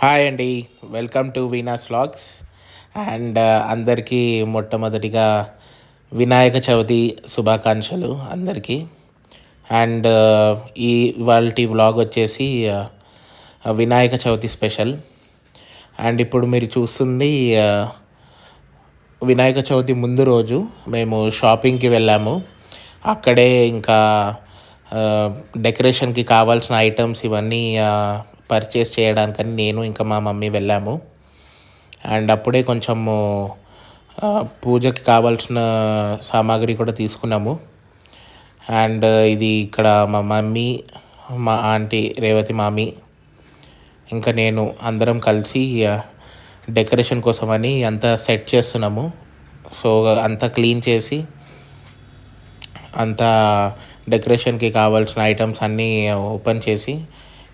Hi అండి. Welcome to Veena's vlogs. And అందరికీ మొట్టమొదటిగా వినాయక చవితి శుభాకాంక్షలు అందరికీ. అండ్ ఈ ఇవాల్టి వ్లాగ్ వచ్చేసి వినాయక చవితి స్పెషల్. అండ్ ఇప్పుడు మీరు చూస్తుంది వినాయక చవితి ముందు రోజు మేము షాపింగ్కి వెళ్ళాము. అక్కడే ఇంకా డెకరేషన్కి కావాల్సిన ఐటమ్స్ ఇవన్నీ పర్చేస్ చేయడానికని నేను ఇంకా మా మమ్మీ వెళ్ళాము. అండ్ అప్పుడే కొంచెము పూజకి కావాల్సిన సామాగ్రి కూడా తీసుకున్నాము. అండ్ ఇది ఇక్కడ మా మమ్మీ, మా ఆంటీ రేవతి మామి, ఇంకా నేను అందరం కలిసి డెకరేషన్ కోసమని అంతా సెట్ చేస్తున్నాము. సో అంతా క్లీన్ చేసి అంతా డెకరేషన్కి కావాల్సిన ఐటమ్స్ అన్నీ ఓపెన్ చేసి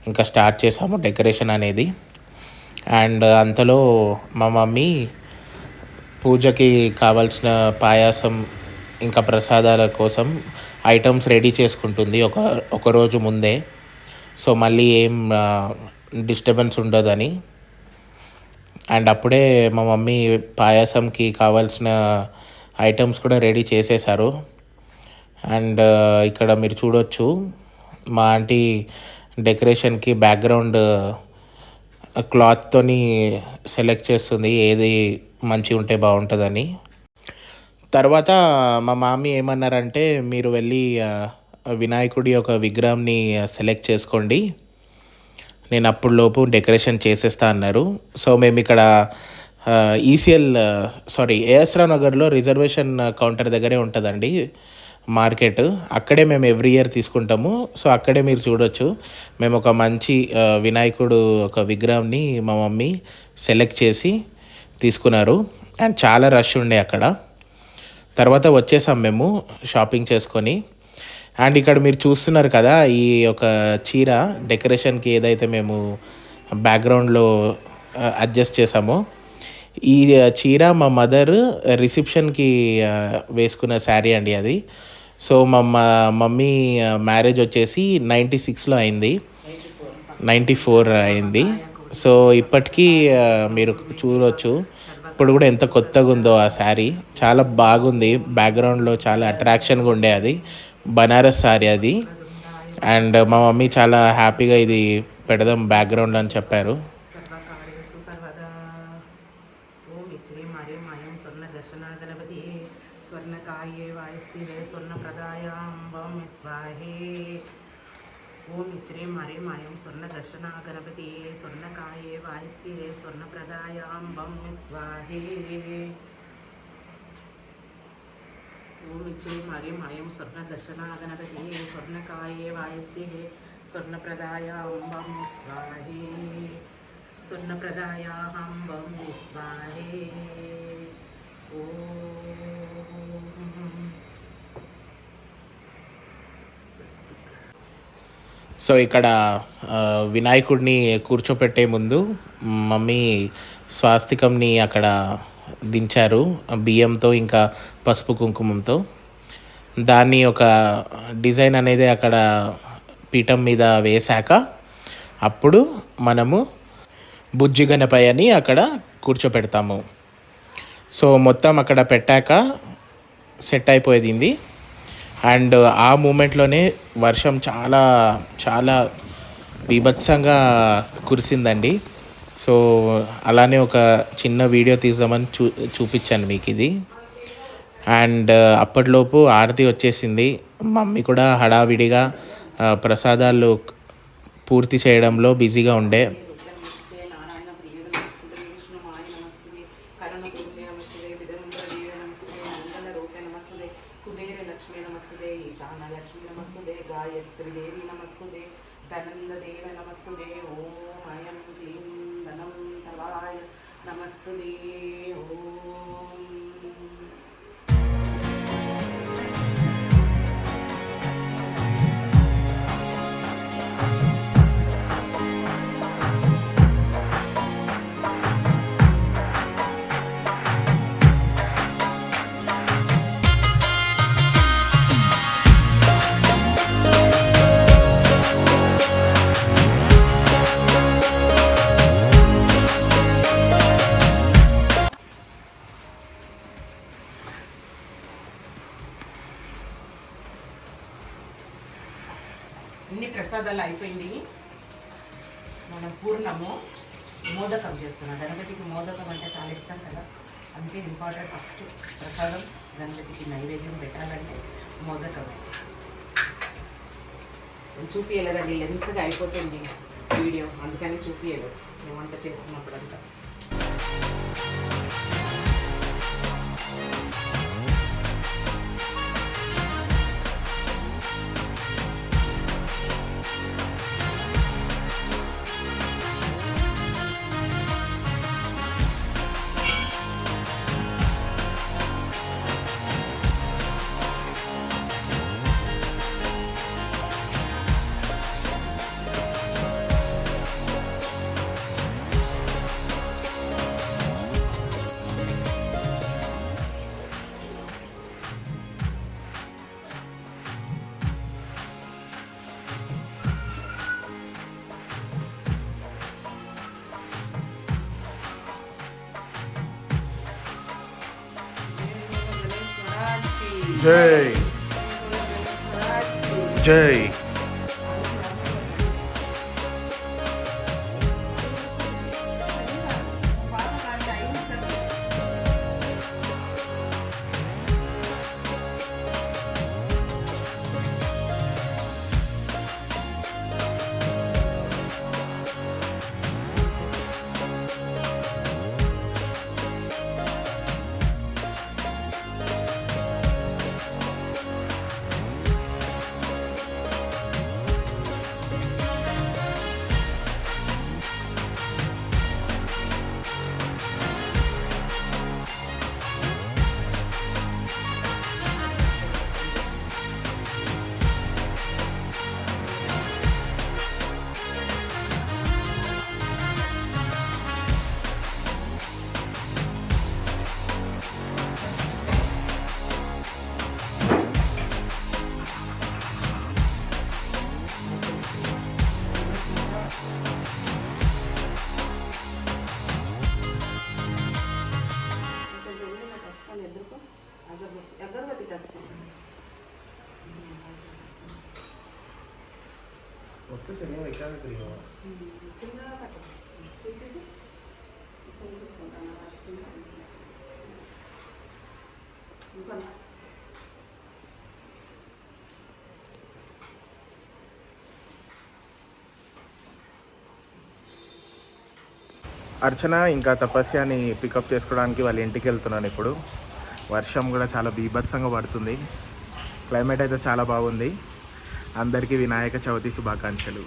ఇంకా స్టార్ట్ చేసాము డెకరేషన్ అనేది. అండ్ అంతలో మా మమ్మీ పూజకి కావాల్సిన పాయాసం ఇంకా ప్రసాదాల కోసం ఐటమ్స్ రెడీ చేసుకుంటుంది ఒకరోజు ముందే. సో మళ్ళీ ఏం డిస్టర్బెన్స్ ఉండదని. అండ్ అప్పుడే మా మమ్మీ పాయాసంకి కావాల్సిన ఐటమ్స్ కూడా రెడీ చేసేసారు. అండ్ ఇక్కడ మీరు చూడొచ్చు మా ఆంటీ డెకరేషన్కి బ్యాక్గ్రౌండ్ క్లాత్తోని సెలెక్ట్ చేస్తుంది ఏది మంచిగా ఉంటే బాగుంటుందని. తర్వాత మా మామీ ఏమన్నారంటే, మీరు వెళ్ళి వినాయకుడి ఒక విగ్రహంని సెలెక్ట్ చేసుకోండి, నేను అప్పుడులోపు డెకరేషన్ చేసేస్తా అన్నారు. సో మేము ఇక్కడ ఈసీఎల్ ఏఎస్ రావు నగర్లో రిజర్వేషన్ కౌంటర్ దగ్గరే ఉంటుందండి మార్కెట్. అక్కడే మేము ఎవ్రీ ఇయర్ తీసుకుంటాము. సో అక్కడే మీరు చూడొచ్చు మేము ఒక మంచి వినాయకుడు ఒక విగ్రహాన్ని మా మమ్మీ సెలెక్ట్ చేసి తీసుకున్నారు. అండ్ చాలా రష్ ఉండే అక్కడ. తర్వాత వచ్చేసాం మేము షాపింగ్ చేసుకొని. అండ్ ఇక్కడ మీరు చూస్తున్నారు కదా, ఈ యొక్క చీర డెకరేషన్కి ఏదైతే మేము బ్యాక్గ్రౌండ్లో అడ్జస్ట్ చేసామో, ఈ చీర మా మదర్ రిసెప్షన్కి వేసుకున్న శారీ అండి అది. సో మా మమ్మీ మ్యారేజ్ వచ్చేసి 96లో అయింది, 94 అయింది. సో ఇప్పటికీ మీరు చూడవచ్చు ఇప్పుడు కూడా ఎంత కొత్తగా ఉందో ఆ శారీ. చాలా బాగుంది, బ్యాక్గ్రౌండ్లో చాలా అట్రాక్షన్గా ఉండే అది బనారస్ శారీ అది. అండ్ మా మమ్మీ చాలా హ్యాపీగా ఇది పెడదాం బ్యాక్గ్రౌండ్ అని చెప్పారు. స్వర్ణకాయే వాయుస్థిరే స్వర్ణప్రదాయాంబం స్వాహే. ఓం శ్రీం హరిం మాయం స్వర్ణదర్శన గణపతి స్వర్ణకాయే వాయుస్థిరే స్వర్ణప్రదాయాంబం స్వాహే. ఓం శ్రీం హరిం మాయం స్వర్ణదర్శన గణపతి స్వర్ణకాయే వాయుస్థిరే స్వర్ణప్రదాయాంబం స్వాహే. స్వర్ణప్రదాయాంబం స్వాహే. సో ఇక్కడ వినాయకుడిని కూర్చోపెట్టే ముందు మమ్మీ స్వాస్తికంని అక్కడ దించారు బియ్యంతో ఇంకా పసుపు కుంకుమంతో. దాన్ని ఒక డిజైన్ అనేది అక్కడ పీఠం మీద వేశాక అప్పుడు మనము బుజ్జి గణపయ్యని అక్కడ కూర్చోపెడతాము. సో మొత్తం అక్కడ పెట్టాక సెట్ అయిపోయింది. అండ్ ఆ మూమెంట్లోనే వర్షం చాలా చాలా బీభత్సంగా కురిసిందండి. సో అలానే ఒక చిన్న వీడియో తీద్దామని చూపించాను మీకు ఇది. అండ్ అప్పటిలోపు ఆరతి వచ్చేసింది. మమ్మీ కూడా హడావిడిగా ప్రసాదాలు పూర్తి చేయడంలో బిజీగా ఉండే. కుబేర లక్ష్మీ నమస్తుదే, ఈశాన లక్ష్మీ నమస్తుదే, గాయత్రి దేవి నమస్తుదే, ధనంద దేవ నమస్తుదే. ఓం అయం క్లీం ధనం తవాయ నమస్తుదే. ఓం అన్ని ప్రసాదాలు అయిపోయింది. మనం పూర్ణము మోదకం చేస్తున్నాం. గణపతికి మోదకం అంటే చాలా ఇష్టం కదా, అందుకే ఇంపార్టెంట్. ఫస్ట్ ప్రసాదం గణపతికి నైవేద్యం పెట్టాలంటే మోదకం. చూపించలేదండి, లెంత్గా అయిపోతుంది వీడియో, అందుకని చూపించలేదు మేము వంట చేసుకున్నప్పుడు అంతా. జై జై. అర్చన ఇంకా తపస్యాని పికప్ చేసుకోవడానికి వాళ్ళ ఇంటికి వెళ్తున్నాను ఇప్పుడు. వర్షం కూడా చాలా బీభత్సంగా పడుతుంది. క్లైమేట్ అయితే చాలా బాగుంది. అందరికీ వినాయక చవితి శుభాకాంక్షలు.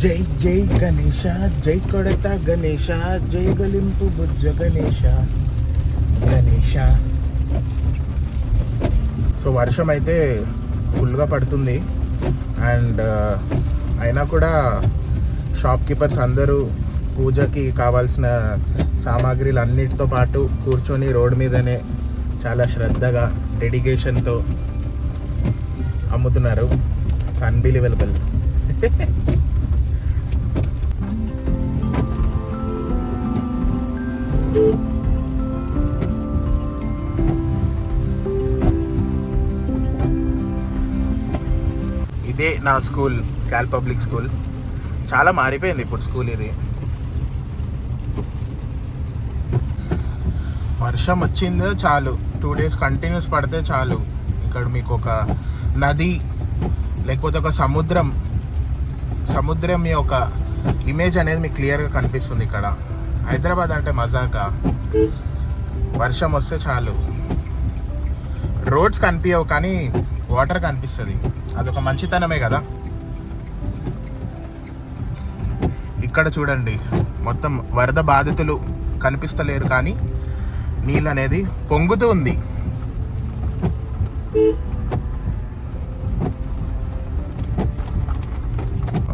జై జై గణేశ, జై కొడత గణేశ, జై గలింపు బుజ్జ గణేశ గణేశ. సో వర్షం అయితే ఫుల్గా పడుతుంది. అండ్ అయినా కూడా షాప్ కీపర్స్ అందరూ పూజకి కావాల్సిన సామాగ్రిలు అన్నిటితో పాటు కూర్చొని రోడ్ మీదనే చాలా శ్రద్ధగా డెడికేషన్తో అమ్ముతున్నారు. It's unbelievable. ఇదే నా స్కూల్, క్యాల్ పబ్లిక్ స్కూల్. చాలా మారిపోయింది ఇప్పుడు స్కూల్ ఇది. వర్షం వచ్చిందో చాలు, 2 days కంటిన్యూస్ పడితే చాలు, ఇక్కడ మీకు ఒక నది లేకపోతే ఒక సముద్రం యొక్క ఇమేజ్ అనేది మీకు క్లియర్గా కనిపిస్తుంది. ఇక్కడ హైదరాబాద్ అంటే మజాకా, వర్షం వస్తే చాలు. రోడ్స్ కనిపించవు కానీ వాటర్ కనిపిస్తుంది, అదొక మంచితనమే కదా. ఇక్కడ చూడండి, మొత్తం వరద బాధితులు కనిపిస్తలేరు కానీ నీళ్ళు అనేది పొంగుతూ ఉంది.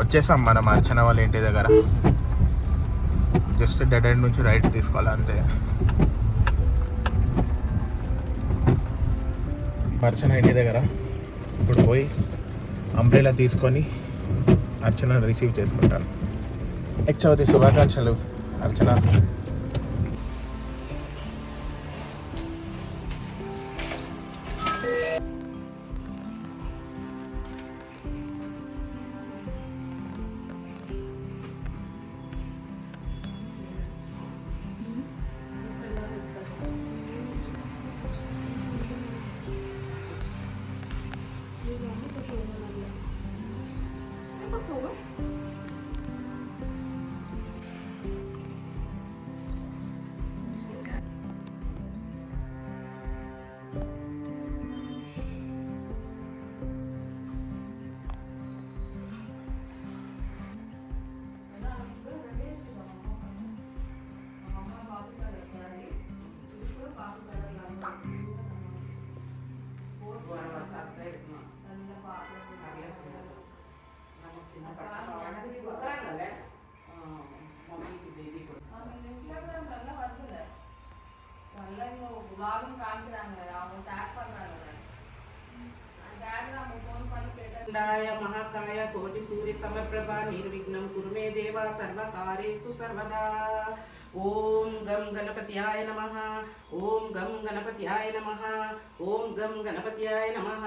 వచ్చేసాం మనం అర్చన వాళ్ళ ఇంటి దగ్గర. జస్ట్ డెడ్ ఎండ్ నుంచి రైట్ తీసుకోవాలి అంతే. అర్చన ఇంటి దగ్గర ఇప్పుడు పోయి అంబ్రెలా తీసుకొని అర్చన రిసీవ్ చేసుకుంటాను. వినాయక చవితి శుభాకాంక్షలు అర్చన. महाकाय कोटि सूर्य समप्रभा निर्विघ्नं कुरु मे देवा सर्वकार्येषु सर्वदा. ओम गम गणपत्याय नमः. ओम गम गणपत्याय नमः. ओम गम गणपत्याय नमः.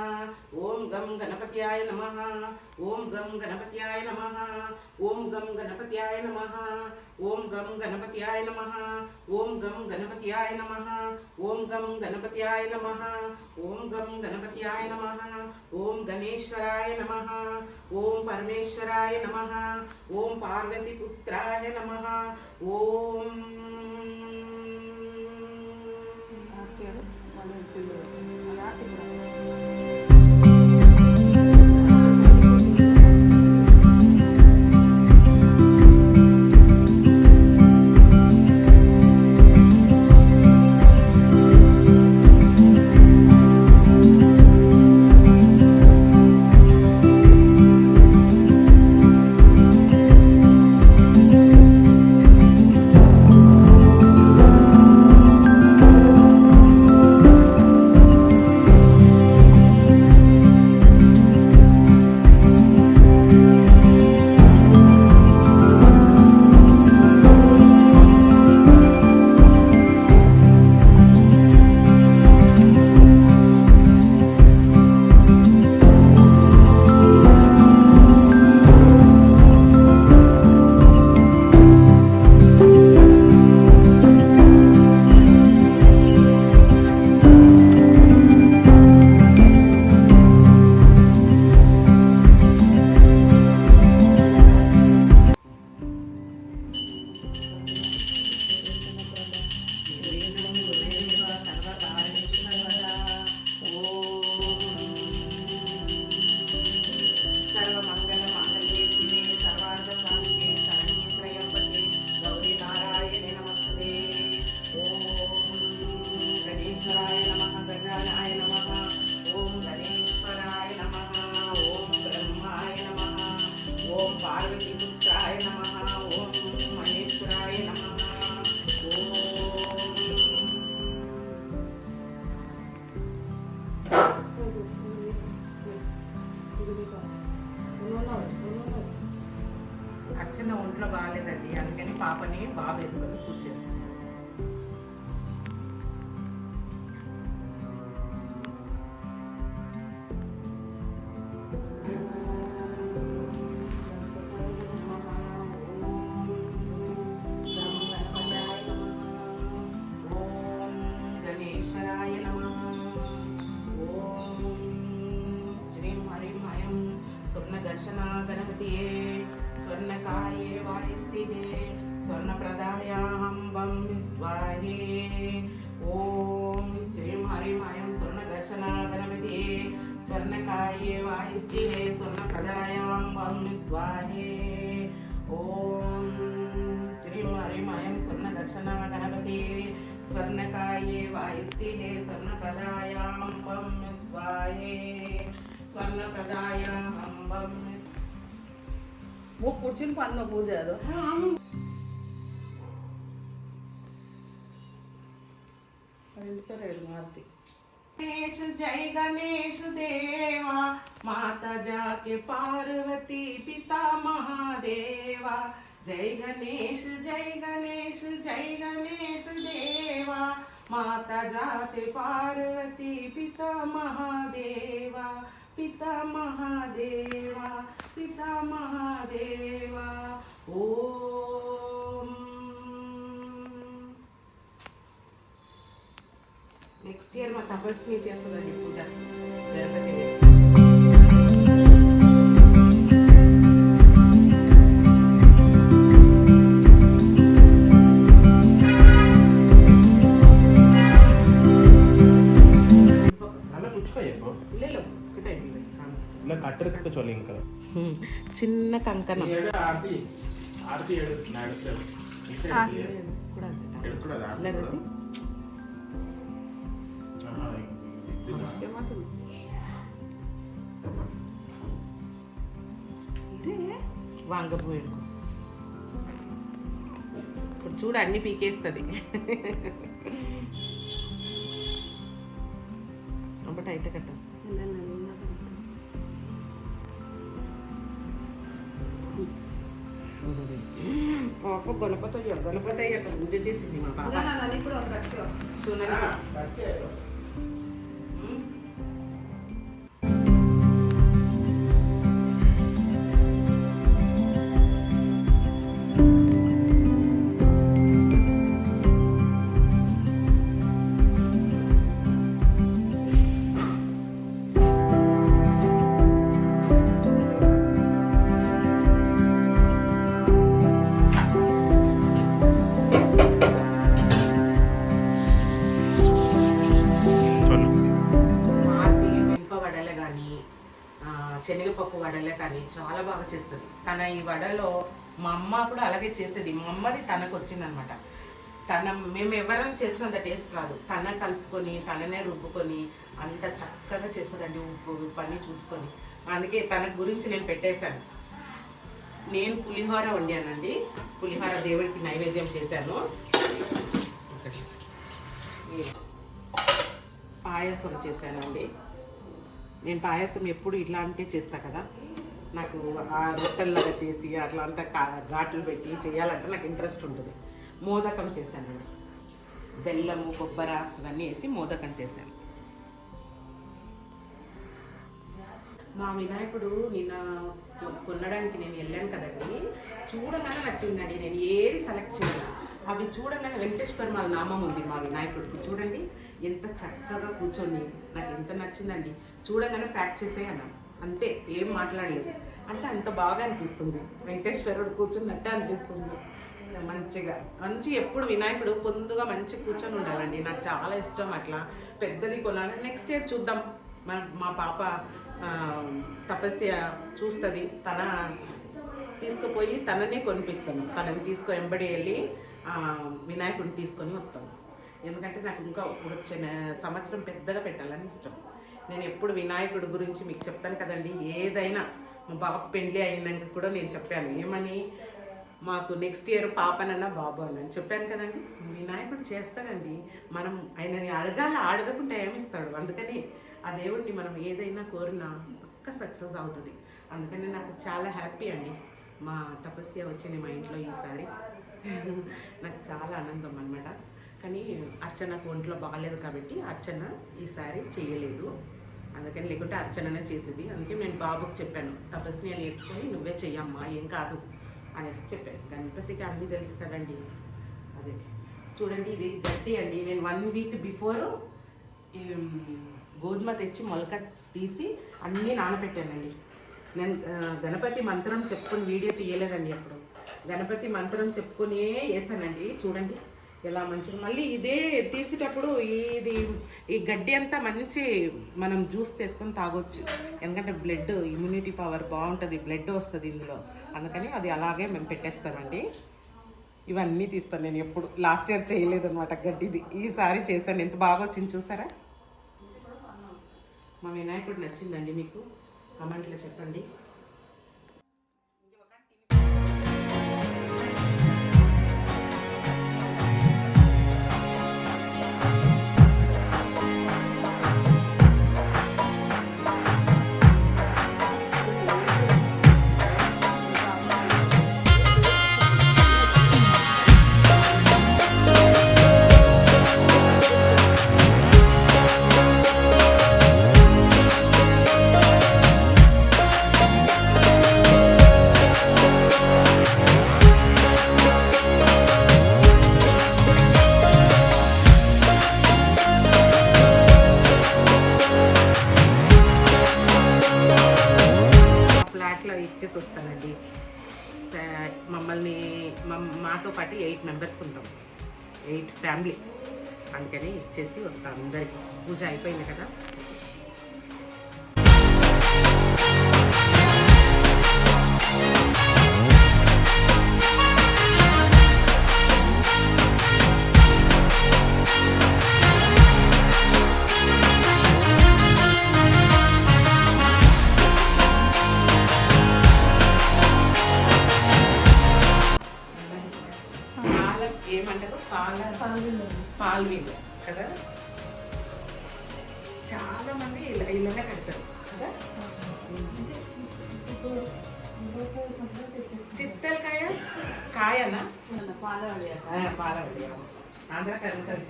ओम गम गणपत्याय नमः. ओम गम गणपत्याय नमः. ओम गम गणपत्याय नमः. ओम गम गणपत्याय नमः. ओम गम गणपत्याय नमः. ओम गम गणपत्याय नमः. ओम गम गणपत्याय नमः. ओम गणेश्वराय नमः. ओम परमेश्वराय नमः. ओम पार्वतीपुत्राय नमः. ओम అర్చన ఒంట్లో బాగాలేదండి, అందుకని పాపని బాబు ఎత్తుకొని పూజ చేస్తాను. दर्शना गणपतिये स्वर्णकाये वायुस्थिते स्वर्णप्रदायाहं वं स्वाहे. ओम श्रीं हरिं हयं स्वर्णदर्शना गणपतिये स्वर्णकाये वायुस्थिते स्वर्णप्रदायां वं स्वाहे. ओम श्रीं हरिं हयं स्वर्णदर्शना गणपतिये स्वर्णकाये वायुस्थिते स्वर्णप्रदायां वं स्वाहे. स्वर्णप्रदायां वं वो కూర్చుని పన్ను పూజ అది వెళ్ళిపోయాడు మారుతి. जय गणेश देवा, माता जाके पार्वती पिता महादेवा। जय गणेश जय गणेश जय गणेश देवा, माता जाते पार्वती पिता महादेवा, पिता महादेवा, पिता महादेवा। ओम। నెక్స్ట్ ఇయర్ మా తపస్ని చేస్తుందండి పూజ గణపతి ఇలా కట్టరికి చోళ ఇంకా చిన్న కంకణం ఆర్తి వాంగపు వేడుకు ఇప్పుడు చూడు అన్ని పీకేస్తుంది అప్పుడు టైట్ కట్ట పాప గణపతి అయ్యాక పూజ చేసింది మా పాప సునని శనగపప్పు వడలే కానీ చాలా బాగా చేస్తుంది. తన ఈ వడలో మా అమ్మ కూడా అలాగే చేసేది. మా అమ్మది తనకు వచ్చిందనమాట. మేము ఎవరైనా చేసినంత టేస్ట్ రాదు. తన కలుపుకొని తననే రుబ్బుకొని అంత చక్కగా చేస్తుందండి. ఉప్పు పని చూసుకొని. అందుకే తన గురించి నేను పెట్టేశాను. నేను పులిహోర వండానండి. పులిహోర దేవుడికి నైవేద్యం చేశాను. పాయసం చేశానండి. నేను పాయసం ఎప్పుడు ఇట్లాంటివి చేస్తా కదా. నాకు ఆ రొట్టెల్లాగా చేసి అట్లా అంతా ఘాట్లు పెట్టి చేయాలంటే నాకు ఇంట్రెస్ట్ ఉంటుంది. మోదకం చేశానండి. బెల్లము కొబ్బరి ఇవన్నీ వేసి మోదకం చేశాను. మా వినాయకుడు నిన్న కొనడానికి నేను వెళ్ళాను కదండి. చూడగానే నచ్చిందండి. నేను ఏది సెలెక్ట్ చేయను. అవి చూడగానే వెంకటేశ్వర వాళ్ళ నామం ఉంది మా వినాయకుడికి. చూడండి ఎంత చక్కగా కూర్చొని నాకు ఎంత నచ్చిందండి. చూడగానే ప్యాక్ చేసేయన్నాను అంతే, ఏం మాట్లాడలేదు. అంటే అంత బాగా అనిపిస్తుంది. వెంకటేశ్వరుడు కూర్చున్నట్టే అనిపిస్తుంది. మంచి ఎప్పుడు వినాయకుడు పొందుగా మంచి కూర్చొని ఉండాలండి. నాకు చాలా ఇష్టం. అట్లా పెద్దది కొనాలి. నెక్స్ట్ ఇయర్ చూద్దాం. మా పాప తపస్య చూస్తుంది. తన తీసుకుపోయి తననే కొనిపిస్తాను. తనని ఎంబడి వెళ్ళి వినాయకుడిని తీసుకొని వస్తాను. ఎందుకంటే నాకు ఇంకా వచ్చే సంవత్సరం పెద్దగా పెట్టాలని ఇష్టం. నేను ఎప్పుడు వినాయకుడి గురించి మీకు చెప్తాను కదండి. ఏదైనా మా బాబు పెండ్లి అయినాక కూడా నేను చెప్పాను. ఏమని, మాకు నెక్స్ట్ ఇయర్ పాపనన్నా బాబు అని చెప్పాను కదండి. వినాయకుడు చేస్తాడండి. మనం ఆయనని అడగకుండా ఏమిస్తాడు. అందుకని ఆ దేవుడిని మనం ఏదైనా కోరినా పక్క సక్సెస్ అవుతుంది. అందుకని నాకు చాలా హ్యాపీ అండి మా తపస్య వచ్చింది మా ఇంట్లో ఈసారి. నాకు చాలా ఆనందం అన్నమాట. కానీ అర్చనకు ఒంట్లో బాగాలేదు కాబట్టి అర్చన ఈసారి చేయలేదు. అందుకని లేకుంటే అర్చననే చేసేది. అందుకే నేను బాబుకి చెప్పాను, తపస్ని నేర్చుకొని నువ్వే చెయ్యమ్మా, ఏం కాదు అనేసి చెప్పాను. గణపతికి అన్నీ తెలుసు కదండి. అదే చూడండి, ఇది గట్టి అండి. నేను 1 వీక్ బిఫోర్ గోధుమ తెచ్చి మొలక తీసి అన్నీ నానబెట్టానండి. నేను గణపతి మంత్రం చెప్పుకొని వీడియో తీయలేదండి. అప్పుడు గణపతి మంత్రం చెప్పుకొనే వేసానండి. చూడండి ఎలా మంచిగా. మళ్ళీ ఇదే తీసేటప్పుడు ఈ గడ్డి అంతా మంచి మనం జ్యూస్ తీసుకొని తాగొచ్చు. ఎందుకంటే బ్లడ్ ఇమ్యూనిటీ పవర్ బాగుంటుంది, బ్లడ్ వస్తుంది ఇందులో. అందుకని అది అలాగే మేము పెట్టేస్తామండి. ఇవన్నీ తీస్తాను నేను. ఎప్పుడు లాస్ట్ ఇయర్ చేయలేదు అనమాట గడ్డిది. ఈసారి చేశాను. ఎంత బాగా వచ్చింది చూసారా. మా వినాయకుడు నచ్చిందండి మీకు? కమెంట్లో చెప్పండి. పాటు 8 మెంబర్స్ ఉంటాం, 8 ఫ్యామిలీ. అందుకని ఇచ్చేసి వస్తాం అందరికి. పూజ అయిపోయింది కదా. ఏమంటారు పాల్వీలు కదా, చాలా మంది ఇళ్ళనే కడతారు కదా. చిత్తలకాయ కాయనా పాలవడి, ఆంధ్ర కడతారు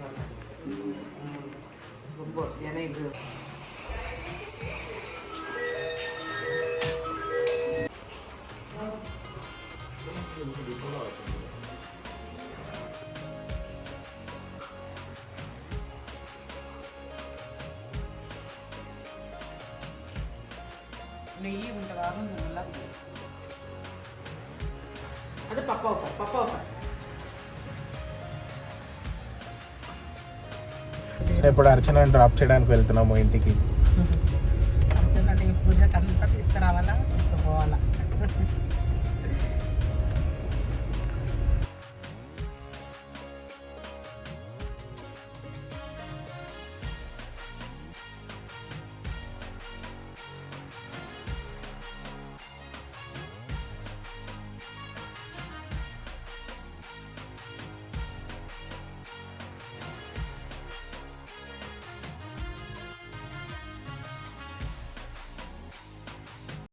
గుబ్బో ఇది. నెయ్యి ఉంటే బాగుంది. అది పప్పు ఇప్పుడు అర్చన డ్రాప్ చేయడానికి వెళ్తున్నాము ఇంటికి.